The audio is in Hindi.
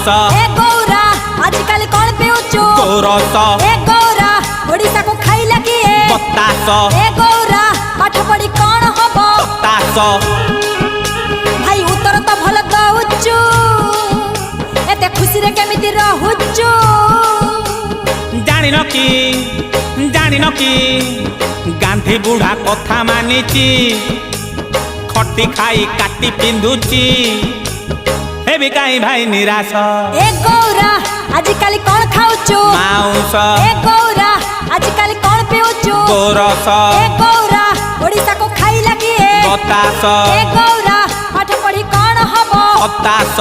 माउस ए गौरा आजकल कौन पिउचु गोरस ए गौरा ओडिसा को खाइला किए बतास ए गौरा पाठ पढ़ी कौन हबो तास भाई उत्तर तो भल दउचु एते खुशी रे केमिति रहुचु जानिन कि गांधी बुढ़ा कथा मानिची खटी खाई काटी पिंधुची हे भी काई भाई निराश ए गौरा आजकल कौन खाउचु माउस ए गौरा आजकल कौन पिउचु गोरस ए गौरा ओडिसा को खाइला किए बतास ए गौरा पाठ पढ़ी कौन हबो तास